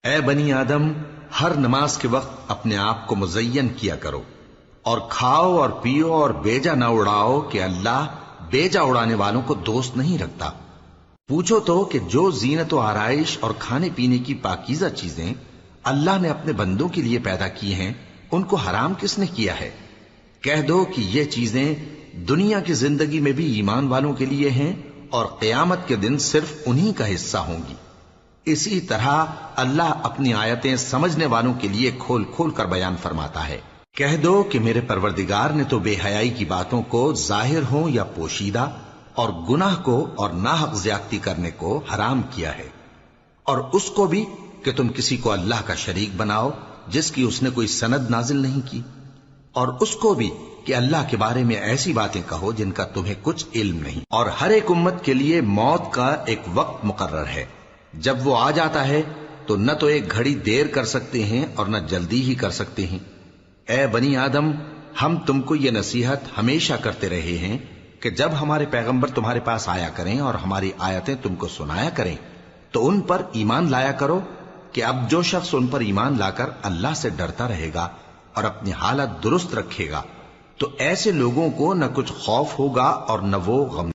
اے بنی آدم، ہر نماز کے وقت اپنے آپ کو مزین کیا کرو، اور کھاؤ اور پیو اور بیجا نہ اڑاؤ کہ اللہ بیجا اڑانے والوں کو دوست نہیں رکھتا۔ پوچھو تو کہ جو زینت و آرائش اور کھانے پینے کی پاکیزہ چیزیں اللہ نے اپنے بندوں کے لیے پیدا کی ہیں، ان کو حرام کس نے کیا ہے؟ کہہ دو کہ یہ چیزیں دنیا کی زندگی میں بھی ایمان والوں کے لیے ہیں اور قیامت کے دن صرف انہی کا حصہ ہوں گی۔ اسی طرح اللہ اپنی آیتیں سمجھنے والوں کے لیے کھول کھول کر بیان فرماتا ہے۔ کہہ دو کہ میرے پروردگار نے تو بے حیائی کی باتوں کو ظاہر ہوں یا پوشیدہ، اور گناہ کو اور ناحق زیادتی کرنے کو حرام کیا ہے، اور اس کو بھی کہ تم کسی کو اللہ کا شریک بناؤ جس کی اس نے کوئی سند نازل نہیں کی، اور اس کو بھی کہ اللہ کے بارے میں ایسی باتیں کہو جن کا تمہیں کچھ علم نہیں۔ اور ہر ایک امت کے لیے موت کا ایک وقت مقرر ہے، جب وہ آ جاتا ہے تو نہ تو ایک گھڑی دیر کر سکتے ہیں اور نہ جلدی ہی کر سکتے ہیں۔ اے بنی آدم، ہم تم کو یہ نصیحت ہمیشہ کرتے رہے ہیں کہ جب ہمارے پیغمبر تمہارے پاس آیا کریں اور ہماری آیتیں تم کو سنایا کریں تو ان پر ایمان لایا کرو کہ اب جو شخص ان پر ایمان لا کر اللہ سے ڈرتا رہے گا اور اپنی حالت درست رکھے گا تو ایسے لوگوں کو نہ کچھ خوف ہوگا اور نہ وہ غم